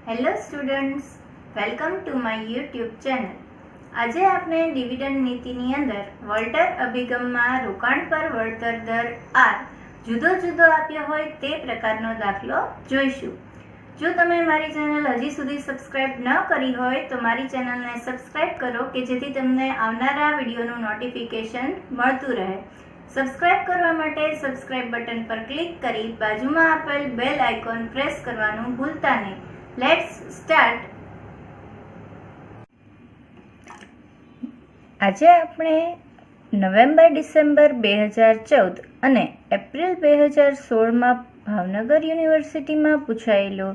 Hello students, welcome to my YouTube channel. આજે આપણે dividend નીતિની અંદર વોલ્ટર અભિગમમાં રોકાણ પર વળતર દર આર જુદો જુદો આપ્યો હોય તે પ્રકારનો દાખલો જોઈશું. જો તમે મારી ચેનલ હજી સુધી સબસ્ક્રાઇબ ન કરી હોય તો મારી ચેનલને સબસ્ક્રાઇબ કરો કે જેથી તમને આવનારા વિડીયોનું નોટિફિકેશન મળતું રહે. સબસ્ક્રાઇબ કરવા માટે સબસ્ક્રાઇબ બટન પર ક્લિક કરી બાજુમાં આપેલ બેલ આઇકોન પ્રેસ કરવાનું ભૂલતા નહીં. Let's start. આજે આપણે નવેમ્બર ડિસેમ્બર 2014 અને એપ્રિલ 2016માં ભાવનગર યુનિવર્સિટીમાં પૂછાયેલો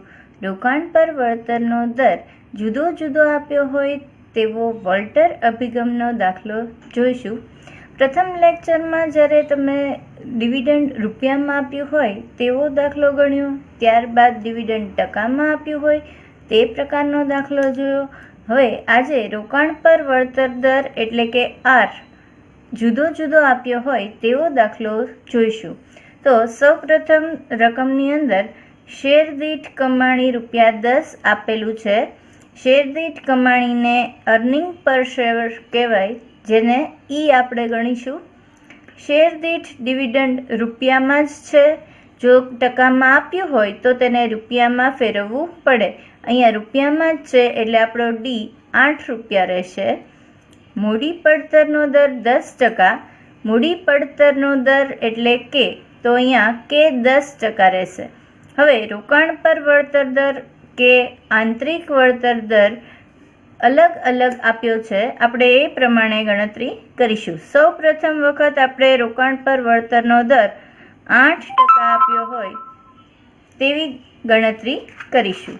રોકાણ પર વળતરનો દર જુદો જુદો આપ્યો હોય તેવો વોલ્ટર અભિગમનો દાખલો જોઈશું. પ્રથમ લેક્ચરમાં જ્યારે તમે ડિવિડન્ડ રૂપિયામાં આપ્યું હોય તેવો દાખલો ગણ્યો, ત્યારબાદ ડિવિડન્ડ ટકામાં આપ્યું હોય તે પ્રકારનો દાખલો જોયો. હવે આજે રોકાણ પર વળતર દર એટલે કે આર જુદો જુદો આપ્યો હોય તેવો દાખલો જોઈશું. તો સૌપ્રથમ રકમની અંદર શેર દીઠ કમાણી ₹10 આપેલું છે. શેર દીઠ કમાણીને અર્નિંગ પર શેર કહેવાય, જેને આપણે ગણીશું. શેર દીઠ ડિવિડન્ડ રૂપિયામાં જ છે. જો ટકામાં આપ્યું હોય તો તેને રૂપિયામાં ફેરવવું પડે. અહીંયા રૂપિયામાં જ છે એટલે આપણો ડી ₹8 રહેશે. મૂડી પડતરનો દર 10%. મૂડી પડતરનો દર એટલે કે તો અહીંયા કે 10% રહેશે. હવે રોકાણ પર વળતર દર કે આંતરિક વળતર દર અલગ અલગ આપ્યો છે, આપણે એ પ્રમાણે ગણતરી કરીશું. સૌ પ્રથમ વખત આપણે રોકાણ પર વળતરનો દર 8% આપ્યો હોય તેવી ગણતરી કરીશું.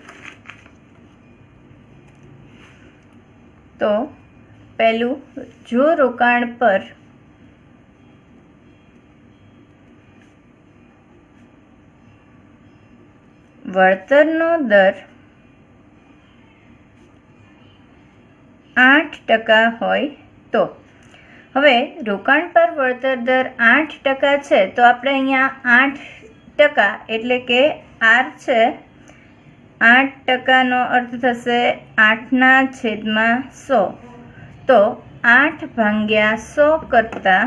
તો પહેલું, જો રોકાણ પર વળતરનો દર 8% હોય તો હવે રોકાણ પર વળતર દર 8% છે તો આપણે અહીંયા 8% એટલે કે આર છે. 8%નો અર્થ થશે 8/100. તો 8/100 કરતાં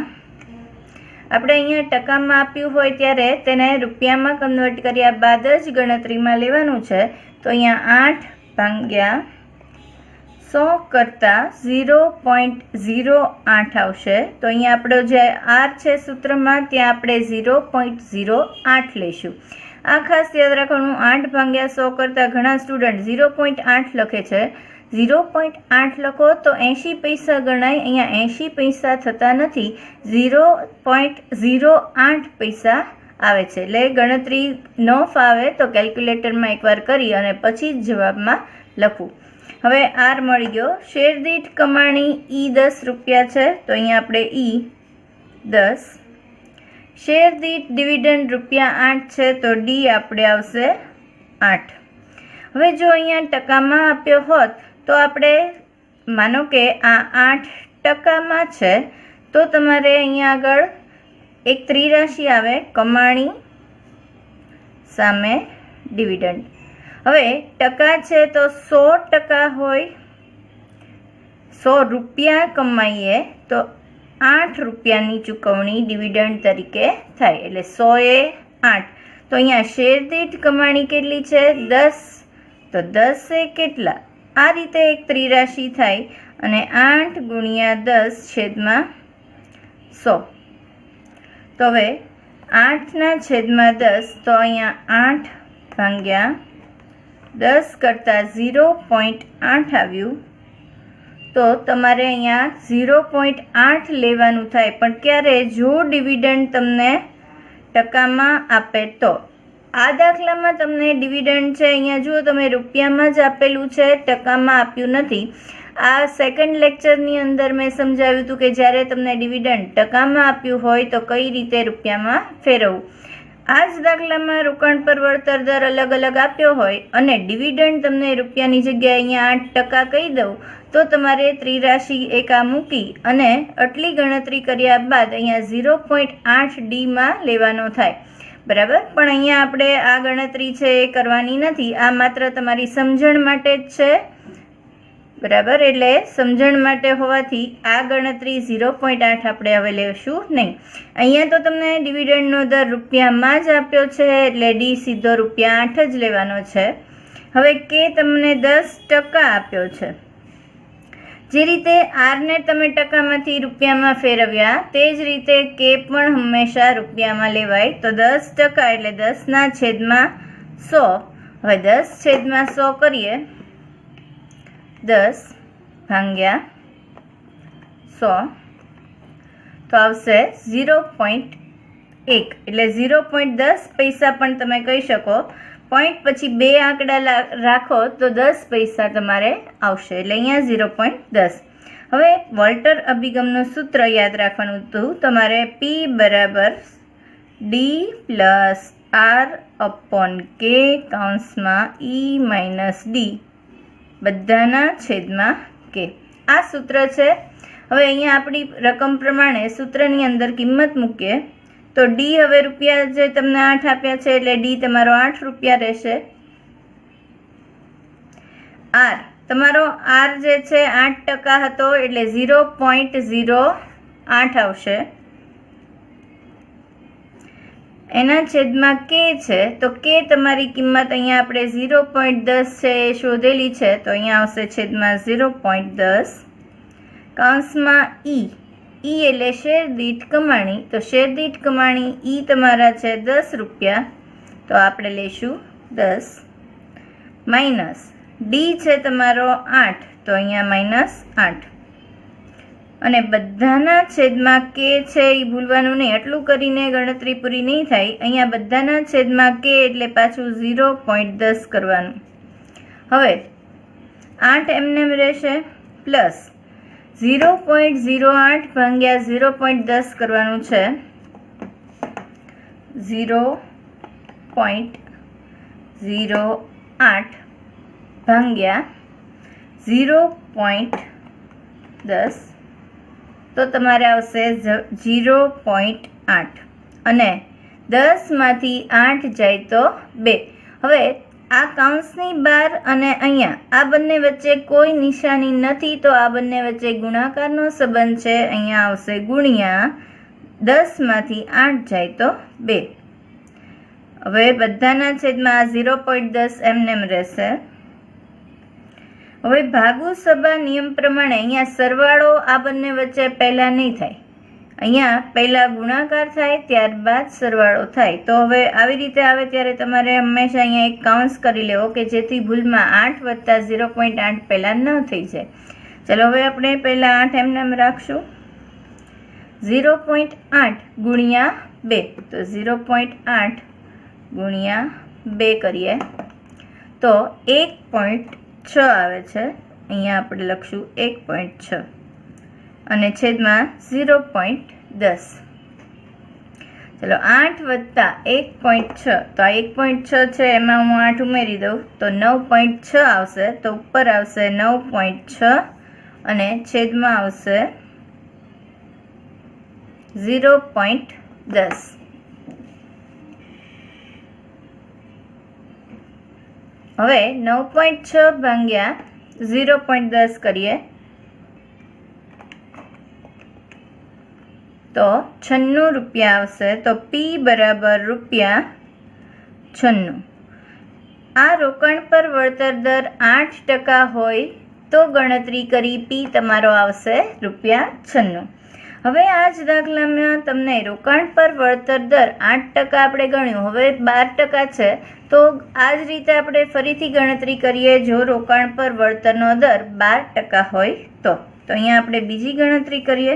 આપણે અહીંયા ટકામાં આપ્યું હોય ત્યારે તેને રૂપિયામાં કન્વર્ટ કર્યા બાદ જ ગણતરીમાં લેવાનું છે. તો અહીંયા 8/100 કરતાં 0.08 આવશે. તો અહીંયા આપણો જે આર છે સૂત્રમાં ત્યાં આપણે 0.08 લઈશું. આ ખાસ યાદ રાખવાનું, 8/100 કરતાં ઘણા સ્ટુડન્ટ 0.8 લખે છે. 0.8 લખો તો 80 પૈસા ગણાય. અહીંયા 80 પૈસા થતા નથી, 0.08 પૈસા આવે છે. એટલે ગણતરી ન ફાવે તો કેલ્ક્યુલેટરમાં એકવાર કરી અને પછી જ જવાબમાં લખવું. હવે આર મળી ગયો. શેર દીઠ કમાણી ₹10 છે તો અહીંયા આપણે $10. શેર દીઠ ડિવિડન્ડ ₹8 છે તો ડી આપણે આવશે 8. હવે જો અહીંયા ટકામાં આપ્યો હોત તો આપણે માનો કે આ 8%માં છે તો તમારે અહીંયા આગળ એક ત્રિરાશિ આવે, કમાણી સામે ડિવિડન્ડ. હવે ટકા છે તો 100% હોય. ₹100 કમાઈએ તો ₹8ની ચૂકવણી ડિવિડન્ડ તરીકે થાય, એટલે 100 એ 8. તો અહીંયા શેર દીઠ કમાણી કેટલી છે? 10. તો 10 એ કેટલા? આ રીતે એક ત્રિરાશિ થાય અને 8 × 10/100. તો હવે 8/10 તો અહીંયા 8/10 કરતાં 0.8 આવ્યું. તો તમારે અહીંયા 0.8 લેવાનું થાય. પણ ક્યારે? જો ડિવિડન્ડ તમને ટકામાં આપે તો. આ દાખલામાં તમને ડિવિડન્ડ છે અહીંયા જુઓ તમે રૂપિયામાં જ આપેલું છે, ટકામાં આપ્યું નથી. આ સેકન્ડ લેક્ચરની અંદર મેં સમજાવ્યું હતું કે જ્યારે તમને ડિવિડન્ડ ટકામાં આપ્યું હોય તો કઈ રીતે રૂપિયામાં ફેરવવું. આ જ દાખલામાં રોકાણ પર વળતર દર અલગ અલગ આપ્યો હોય અને ડિવિડન્ડ તમને રૂપિયાની જગ્યાએ અહીંયા 8% કહી દઉં તો તમારે ત્રિરાશિ એક આ મૂકી અને આટલી ગણતરી કર્યા બાદ અહીંયા 0.8D માં લેવાનો થાય, બરાબર. પણ અહીંયા આપણે આ ગણતરી છે એ કરવાની નથી, આ માત્ર તમારી સમજણ માટે જ છે, બરાબર. એટલે સમજણ માટે હોવાથી આ ગણતરી 0.8 આપણે હવે લેશું નહીં. અહીંયા તો તમને ડિવિડન્ડનો દર રૂપિયામાં જ આપ્યો છે એટલે ડી સીધો ₹8 જ લેવાનો છે. હવે કે તમને 10% આપ્યો છે. જે રીતે આરને તમે ટકામાંથી રૂપિયામાં ફેરવ્યા તે જ રીતે કે પણ હંમેશા રૂપિયામાં લેવાય. તો 10% એટલે 10/100. હવે 10/100 કરીએ, 10 ભાગ્યા 100 તો આવશે 0.1 એટલે 0.10 પૈસા પણ તમે કહી શકો. પોઈન્ટ પછી 2 આંકડા રાખો તો 10 પૈસા તમારે આવશે, એટલે અહીંયા 0.10. હવે વોલ્ટર અભિગમનું સૂત્ર યાદ રાખવાનું હતું તમારે, P બરાબર D પ્લસ R/K કૌંસમાં E માઇનસ D બધાના છેદમાં K. આ સૂત્ર છે. હવે અહીંયા આપણી રકમ પ્રમાણે સૂત્રની અંદર કિંમત મૂકીએ તો ડી હવે રૂપિયા જે તમને 8 આપ્યા છે એટલે ડી તમારો ₹8 રહેશે. આર તમારો આર જે છે 8% હતો એટલે 0.08 આવશે. એના છેદમાં કે છે તો કે તમારી કિંમત અહીંયા આપણે 0.10 છે એ શોધેલી છે તો અહીંયા આવશે છેદમાં 0.10 કૌંસમાં ઈ. ઈ એટલે શેર દીઠ કમાણી, તો શેર દીઠ કમાણી ઈ તમારા છે ₹10 તો આપણે લઈશું 10 માઇનસ ડી છે તમારો 8 તો અહીંયા -8 અને બધાના છેદમાં કે છે એ ભૂલવાનું નહીં. આટલું કરીને ગણતરી પૂરી નહીં થાય. અહીંયા બધાના છેદમાં કે એટલે પાછું 0.10 કરવાનું. હવે 8 એમને રહેશે પ્લસ 0.08 ભાગ્યા 0.10 કરવાનું છે. 0.08 ભાગ્યા 0.10 તો તમારે આવશે 0.8 અને 10માંથી 8 જાય તો 2. હવે આ કૌંસની બહાર અને અહીંયા આ બંને વચ્ચે કોઈ નિશાની નથી તો આ બંને વચ્ચે ગુણાકારનો સંબંધ છે. અહીંયા આવશે ગુણ્યા 10માંથી 8 જાય તો 2. હવે બધાના છેદમાં 0.10 એમનેમ રહેશે. હવે ભાગુ સભા નિયમ પ્રમાણે અહીંયા સરવાળો આ બંને વચ્ચે પહેલાં નહીં થાય, અહીંયા પહેલાં ગુણાકાર થાય ત્યારબાદ સરવાળો થાય. તો હવે આવી રીતે આવે ત્યારે તમારે હંમેશા અહીંયા એક કૌંસ કરી લેવો કે જેથી ભૂલમાં 8 વત્તા 0.8 પહેલાં ન થઈ જાય. ચલો હવે આપણે પહેલાં 8 એમનેમ રાખશું. 0.8 ગુણ્યા 2 તો 0.8 ગુણ્યા 2 કરીએ તો 1.6 આવે છે. અહીંયા આપણે લખશું 1.6 અને છેદમાં 0.10. ચલો 8 વત્તા 1.6 તો આ 1.6 છે એમાં હું 8 ઉમેરી દઉં તો 9.6 આવશે. તો ઉપર આવશે 9.6 અને છેદમાં આવશે 0.10. હવે 9.6 ભાગ્યા 0.10 કરીએ તો ₹96 આવશે. તો પી બરાબર ₹96. આ રોકાણ પર વળતર દર 8% હોય તો ગણતરી કરી પી તમારો આવશે ₹96. હવે આ જ દાખલામાં તમને રોકાણ પર વળતર દર 8% આપણે ગણ્યું, હવે 12% છે તો આ જ રીતે આપણે ફરીથી ગણતરી કરીએ જો રોકાણ પર વળતરનો દર 12% હોય તો. અહીંયા આપણે બીજી ગણતરી કરીએ.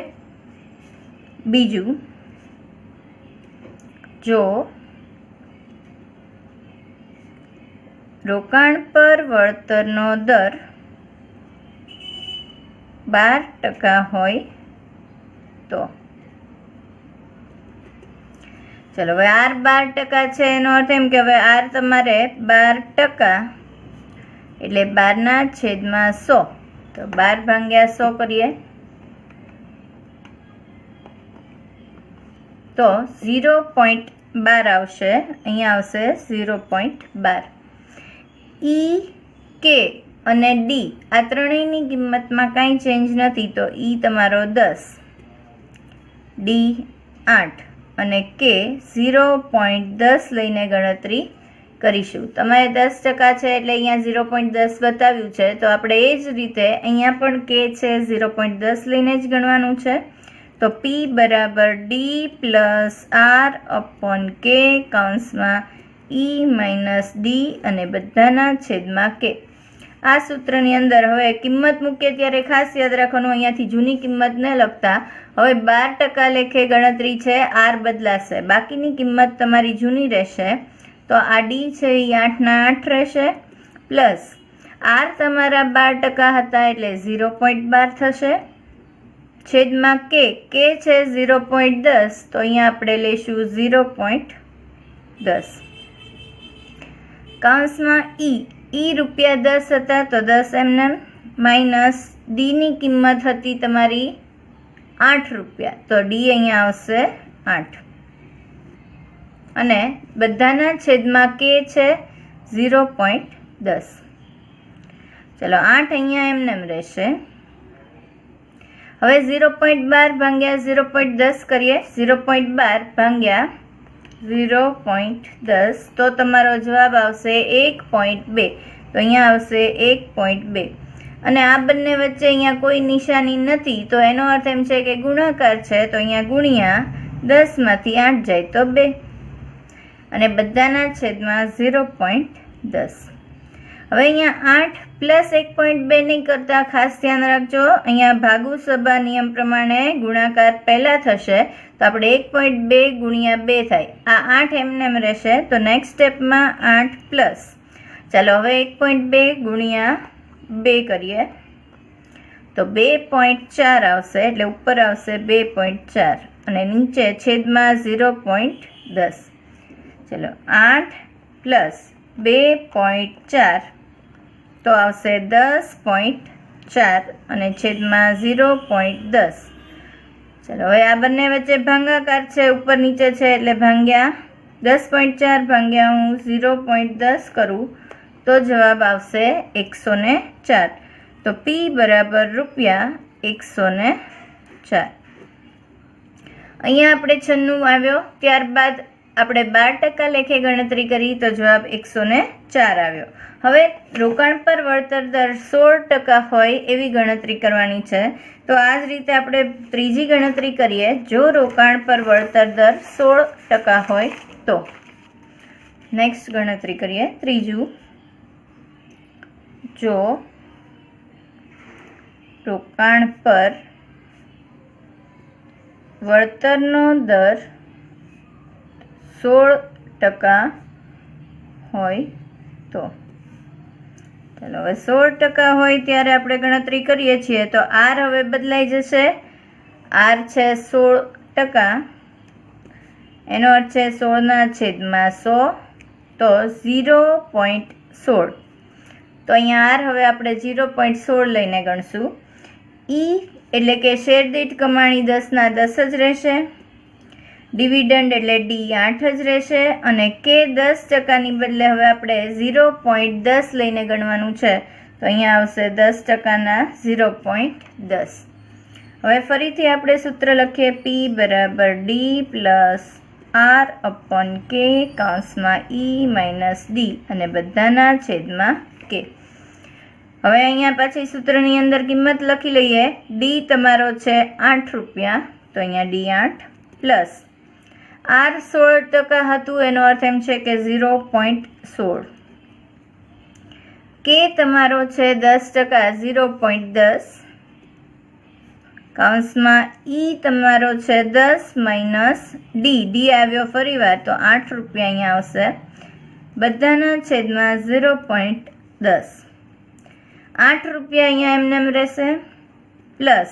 બીજું, જો રોકાણ પર વળતરનો દર 12% હોય તો ચલો હવે આર 12% છે એનો અર્થ એમ કે હવે આર તમારે 12% એટલે 12/100 તો 12 ભાગ્યા 100 કરીએ તો 0.12 આવશે. અહીંયા આવશે 0.12. ઈ, કે અને ડી આ ત્રણેયની કિંમતમાં કાંઈ ચેન્જ નથી, તો ઈ તમારો 10, ડી 8 અને કે 0.10 લઈને ગણતરી કરીશું. તમારે 10% છે એટલે અહીંયા 0.10 બતાવ્યું છે, તો આપણે એ જ રીતે અહીંયા પણ કે છે 0.10 લઈને જ ગણવાનું છે. તો પી બરાબર D plus R upon k કૌંસમાં ઈ માઇનસ ડી અને બધાના છેદમાં કે. આ સૂત્રની અંદર હવે કિંમત મૂકીએ ત્યારે ખાસ યાદ રાખવાનું, અહીંયાથી જૂની કિંમત ન લખતા. હવે 12% લેખે ગણતરી છે, આર બદલાશે, બાકીની કિંમત તમારી જૂની રહેશે. તો આ ડી છે એ 8ના 8 રહેશે, પ્લસ આર તમારા 12% હતા એટલે 0.12 થશે, છેદમાં કે છે 0.10, તો અહીંયા આપણે લઈશું 0.10. કૌંસમાં ઈ રૂપિયા 10 હતા તો 10 એમનેમ, માઇનસ ડીની કિંમત હતી તમારી 8 રૂપિયા, તો ડી અહીંયા આવશે 8 અને બધાના છેદમાં કે છે 0.10. ચલો 8 અહીંયા એમનેમ રહેશે. હવે 0.12 ભાગ્યા 0.10 કરીએ. 0.12 ભાગ્યા 0.10 તો તમારો જવાબ આવશે 1.2. તો અહીંયા આવશે 1.2 અને આ બંને વચ્ચે અહીંયા કોઈ નિશાની નથી, તો એનો અર્થ એમ છે કે ગુણાકાર છે, તો અહીંયા ગુણ્યા 10માંથી 8 જાય તો 2 અને બધાના છેદમાં 0.10. હવે અહીંયા 8 પ્લસ 1.2 નહીં કરતા ખાસ ધ્યાન રાખજો, અહીંયા ભાગુ સભા નિયમ પ્રમાણે ગુણાકાર પહેલાં થશે, તો આપણે 1.2 ગુણ્યા 2 થાય. આ 8 એમનેમ રહેશે, તો નેક્સ્ટ સ્ટેપમાં 8 પ્લસ, ચાલો હવે 1.2 ગુણ્યા 2 કરીએ તો 2.4 આવશે, એટલે ઉપર આવશે 2.4 અને નીચે છેદમાં 0.10. ચલો 8 પ્લસ 2.4 તો આવશે 10.4 અને છેદમાં 0.10. ચલો હવે આ બંને વચ્ચે ભાગાકાર છે, ઉપર નીચે છે એટલે ભાગ્યા 10.4 ભાગ્યા હું 0.10 કરું તો જવાબ આવશે 104. તો પી બરાબર રૂપિયા 104. અહીંયા આપણે 96 આવ્યો, ત્યારબાદ આપણે 12% લેખે ગણતરી કરી તો જવાબ 104 આવ્યો. હવે રોકાણ પર વળતર દર 16% હોય એવી ગણતરી કરવાની છે, તો આ જ રીતે આપણે ત્રીજી ગણતરી કરીએ. જો રોકાણ પર વળતર દર 16% હોય તો નેક્સ્ટ ગણતરી કરીએ. ત્રીજું, જો રોકાણ પર વળતરનો દર 16% હોય તો, ચાલો હવે 16% હોય ત્યારે આપણે ગણતરી કરીએ છીએ, તો આર હવે બદલાઈ જશે. આર છે 16%, એનો અર્થ છે 16ના છેદમાં 100, તો 0.16. તો અહીંયા આર હવે આપણે 0.16 લઈને ગણશું. ઈ એટલે કે શેર દીઠ કમાણી 10ના 10 જ રહેશે. ડિવિડન્ડ એટલે ડી 8 જ રહેશે અને કે 10%ની બદલે હવે આપણે 0.10 લઈને ગણવાનું છે, તો અહીંયા આવશે 10%ના 0.10. હવે ફરીથી આપણે સૂત્ર લખીએ. પી બરાબર D plus R upon k કૌંસમાં ઈ માઇનસ ડી અને બધાના છેદમાં કે. હવે અહીંયા પાછી સૂત્રની અંદર કિંમત લખી લઈએ. ડી તમારો છે 8 રૂપિયા, તો અહીંયા ડી 8 પ્લસ આર 16% હતું, એનો અર્થ એમ છે કે 0.16. કે તમારો છે 10%, 0.10 કૌંસમાં ઈ તમારો છે 10 માઇનસ ડી આવ્યો ફરીવાર, તો 8 રૂપિયા અહીંયા આવશે, બધાના છેદમાં 0.10. 8 રૂપિયા અહીંયા એમનેમ રહેશે, પ્લસ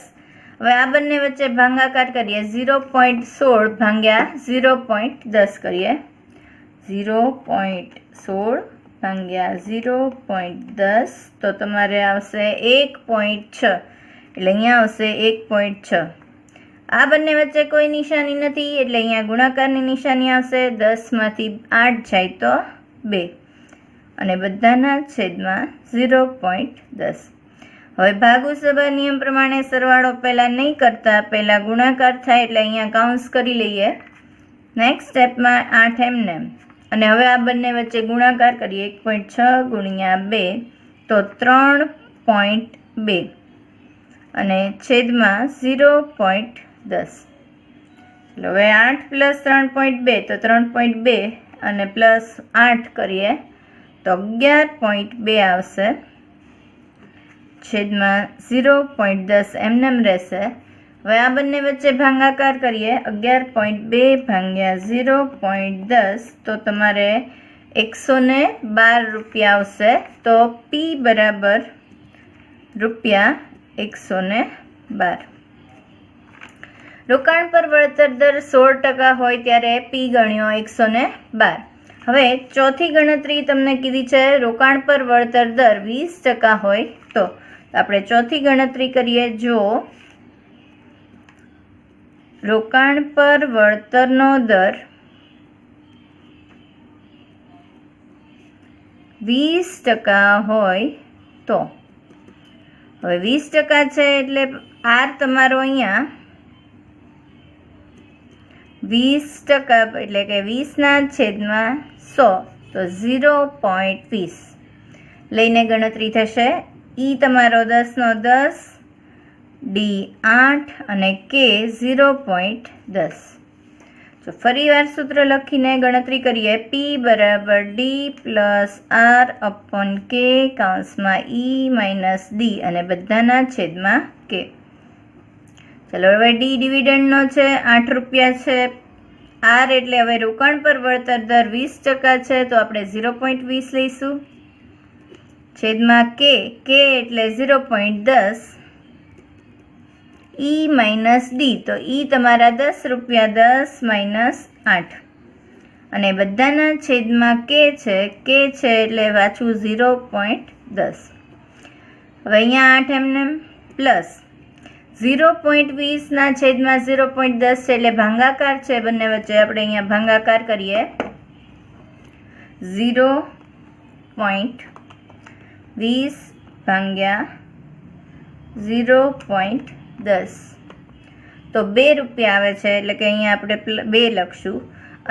હવે આ બંને વચ્ચે ભાગાકાર કરીએ. 0.16 ભાગ્યા 0.10 કરીએ. 0.16 ભાગ્યા 0.10 તો તમારે આવશે 1.6, એટલે અહીંયા આવશે 1.6. આ બંને વચ્ચે કોઈ નિશાની નથી એટલે અહીંયા ગુણાકારની નિશાની આવશે. 10માંથી 8 જાય તો 2 અને બધાના છેદમાં 0.10. હવે ભાગુસભા નિયમ પ્રમાણે સરવાળો પહેલાં નહીં કરતા, પહેલાં ગુણાકાર થાય એટલે અહીંયા કાઉન્સ કરી લઈએ. નેક્સ્ટ સ્ટેપમાં 8 એમનેમ અને હવે આ બંને વચ્ચે ગુણાકાર કરીએ. 1.6 ગુણ્યા 2 તો 3.2 અને છેદમાં 0.10. હવે 8 પ્લસ 3.2 તો 3.2 અને પ્લસ 8 કરીએ તો 11.2 આવશે. છેદમાં 0.10 એમનેમ રહેશે. હવે આ બંને વચ્ચે ભાગાકાર કરીએ. 11.2 ભાગ્યા 0.10 તો તમારે 112 રૂપિયા આવશે. તો પી બરાબર રૂપિયા 112. રોકાણ પર વળતર દર 16% હોય ત્યારે પી ગણ્યો 112. હવે ચોથી ગણતરી તમને કીધી છે રોકાણ પર વળતર દર 20% હોય તો આપણે ચોથી ગણતરી કરીએ. જો રોકાણ પર વળતરનો દર 20% હોય તો, હવે 20% છે એટલે આર તમારો અહીંયા 20% એટલે કે 20ના છેદમાં 100 તો 0.20 લઈને ગણતરી થશે. ઈ તમારો 10 નો 10, ડી 8 અને કે 0.10. તો ફરીવાર સૂત્ર લખીને ગણતરી કરીએ. પી બરાબર D plus R upon k કૌંસમાં ઈ માઇનસ ડી અને બધાના છેદમાં કે. ચલો હવે ડી ડિવિડન્ડનો છે 8 રૂપિયા છે. આર એટલે હવે રોકાણ પર વળતર દર 20% છે તો આપણે 0.20 લઈશું. છેદમાં કે એટલે 0.10, ઈ માઇનસ ડી તો ઈ તમારા 10 રૂપિયા 10 માઇનસ 8 અને બધાના છેદમાં કે છે એટલે વાંચવું 0.10. હવે અહીંયા 8 એમનેમ પ્લસ 0.20ના છેદમાં 0.10 છે એટલે ભાગાકાર છે બંને વચ્ચે. આપણે અહીંયા ભાગાકાર કરીએ. 0.20 ભાગ્યા 0.10 તો 2 રૂપિયા આવે છે એટલે કે અહીંયા આપણે 2 લખશું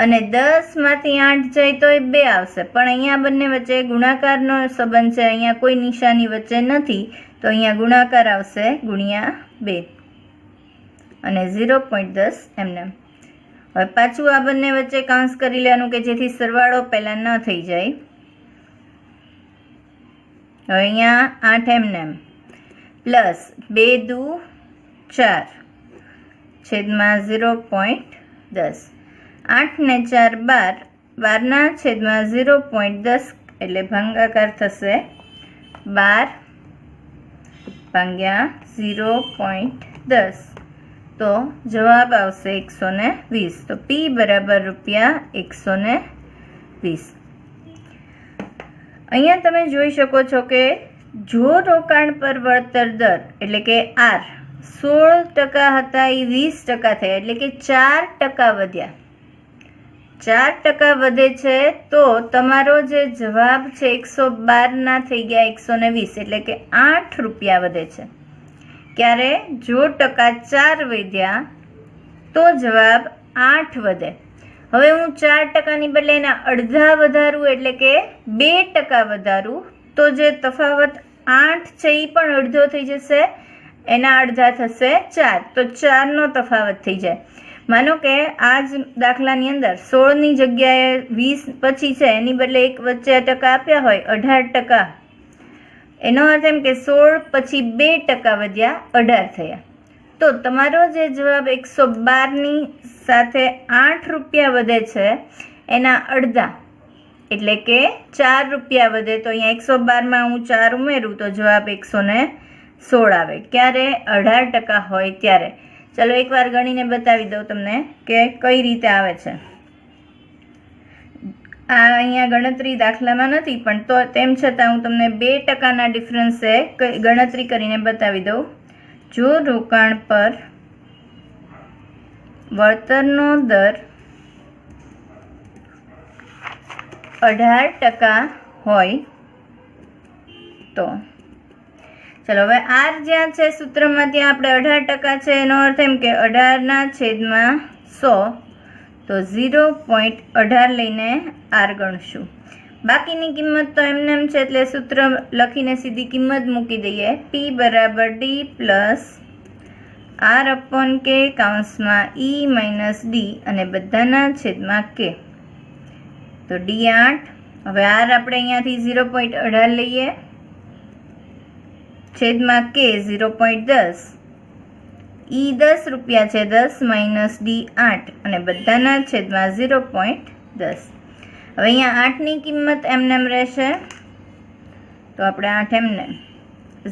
અને 10માંથી 8 જાય તો એ 2 આવશે. પણ અહીંયા બંને વચ્ચે ગુણાકારનો સંબંધ છે, અહીંયા કોઈ નિશાની વચ્ચે નથી તો અહીંયા ગુણાકાર આવશે ગુણ્યા 2 અને 0.10 એમનેમ. હવે પાછું આ બંને વચ્ચે કાઉન્સ કરી લેવાનું કે જેથી સરવાળો પહેલાં ન થઈ જાય. હવે અહીંયા 8 એમનેમ પ્લસ 2 દુ 4 છેદમાં 0.10. 8 ને 4 12, 12ના છેદમાં 0.10 એટલે ભાગાકાર થશે 12 ભાગ્યા 0.10 તો જવાબ આવશે 120. તો પી બરાબર રૂપિયા 120. અહીંયા તમે જોઈ શકો છો કે જો રોકાણ પર વળતર દર એટલે કે આર 16% હતા એ 20% થયા એટલે કે 4% વધ્યા. 4% વધે છે તો તમારો જે જવાબ છે 112ના થઈ ગયા 120 એટલે કે 8 રૂપિયા વધે છે. ક્યારે? જો ટકા 4 વધ્યા તો જવાબ 8 વધે. હવે હું 4%ની બદલે એના અડધા વધારું એટલે કે 2% વધારું તો જે તફાવત 8 છે એ પણ અડધો થઈ જશે, એના અડધા થશે 4 તો 4નો તફાવત થઈ જાય. માનો કે આ જ દાખલાની અંદર 16ની જગ્યાએ 20 પછી છે એની બદલે એક વચ્ચે ટકા આપ્યા હોય 18%. એનો અર્થ એમ કે 16 પછી 2% વધ્યા 18 થયા. તો તમારો જે જવાબ 112ની સાથે 8 રૂપિયા વધે છે એના અડધા એટલે કે 4 રૂપિયા વધે તો અહીંયા 112માં હું 4 ઉમેરું તો જવાબ 116 આવે. ક્યારે? 18% હોય ત્યારે. ચલો એકવાર ગણીને બતાવી દઉં તમને કે કઈ રીતે આવે છે. આ અહીંયા ગણતરી દાખલામાં નથી, પણ તો તેમ છતાં હું તમને 2% ડિફરન્સે ગણતરી કરીને બતાવી દઉં. જો રોકાણ પર વળતરનો દર 18% હોય તો ચલો હવે આર જ્યાં છે સૂત્રમાં ત્યાં આપણે 18% છે, એનો અર્થ એમ કે 18/100 તો 0.18 લઈને આર ગણશું. બાકીની કિંમત તો એમને એમ છે એટલે સૂત્ર લખીને સીધી કિંમત મૂકી દઈએ. P બરાબર D પ્લસ R/K કૌંસમાં E માઇનસ D અને બધાના છેદમાં K. તો D 8. હવે R આપણે અહીંયાથી 0.18 લઈએ, છેદમાં K 0.10. E 10 રૂપિયા છે, 10 માઇનસ D 8 અને બધાના છેદમાં 0.10. હવે અહીંયા 8ની કિંમત એમનેમ રહેશે, તો આપણે 8 એમનેમ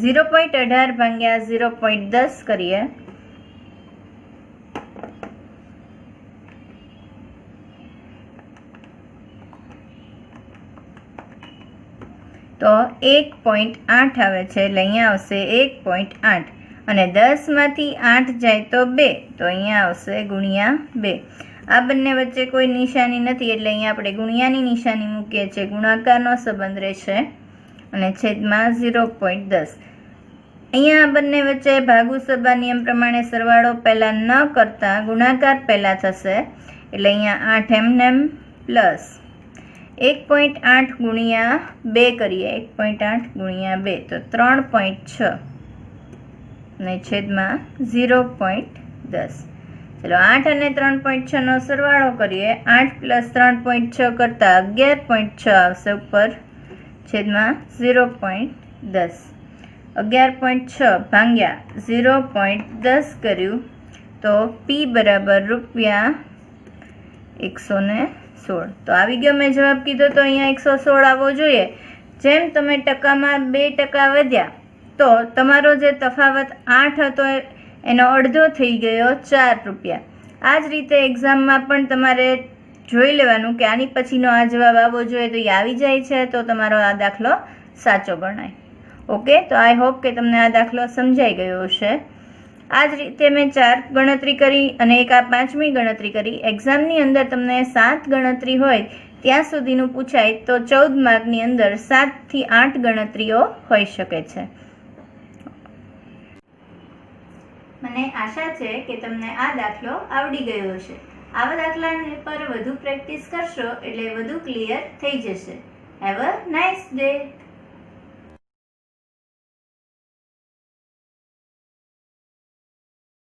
0.18 ભાગ્યા 0.10 કરીએ તો 1.8 આવે છે, એટલે અહીંયા આવશે 1.8 અને 10માંથી 8 જાય તો 2, તો અહીંયા આવશે ગુણ્યા 2. આ બંને વચ્ચે કોઈ નિશાની નથી એટલે અહીંયા આપણે ગુણ્યાની નિશાની મૂકીએ છીએ, ગુણાકારનો સંબંધ રહેશે અને છેદમાં 0.10. અહીંયા આ બંને વચ્ચે ભાગુસભા નિયમ પ્રમાણે સરવાળો પહેલાં ન કરતા ગુણાકાર પહેલાં થશે, એટલે અહીંયા 8 એમનેમ પ્લસ 1.8 ગુણ્યા 2 કરીએ, 1.8 ગુણ્યા 2 તો 3.6 અને છેદમાં 0.10. ચલો 8 અને 3.6 નો સરવાળો કરીએ. 8 પ્લસ 3.6 કરતાં 11.6 આવશે ઉપર, છેદમાં 0.10. 11.6 ભાગ્યા 0.10 કર્યું તો P બરાબર ₹116. તો આવી ગયો મેં જવાબ કીધો તો અહીંયા 116 આવવો જોઈએ. જેમ તમે ટકામાં 2% વધ્યા તો તમારો જે તફાવત 8 હતો એનો અડધો થઈ ગયો 4 રૂપિયા. આ જ રીતે એક્ઝામમાં પણ તમારે જોઈ લેવાનું કે આની પછીનો આ જવાબ આવવો જોઈએ, તો એ આવી જાય છે તો તમારો આ દાખલો સાચો ગણાય. ઓકે, તો આઈ હોપ કે તમને આ દાખલો સમજાઈ ગયો હશે. આ જ રીતે મેં 4 ગણતરી કરી અને એક આ 5મી ગણતરી કરી. એક્ઝામની અંદર તમને 7 ગણતરી હોય ત્યાં સુધીનું પૂછાય તો 14 માર્કની અંદર 7 થી 8 ગણતરીઓ હોઈ શકે છે. મને આશા છે કે તમને આ દાખલો આવડી ગયો હશે. આવા દાખલા પર વધુ પ્રેક્ટિસ કરશો એટલે વધુ ક્લિયર થઈ જશે. Have a nice day.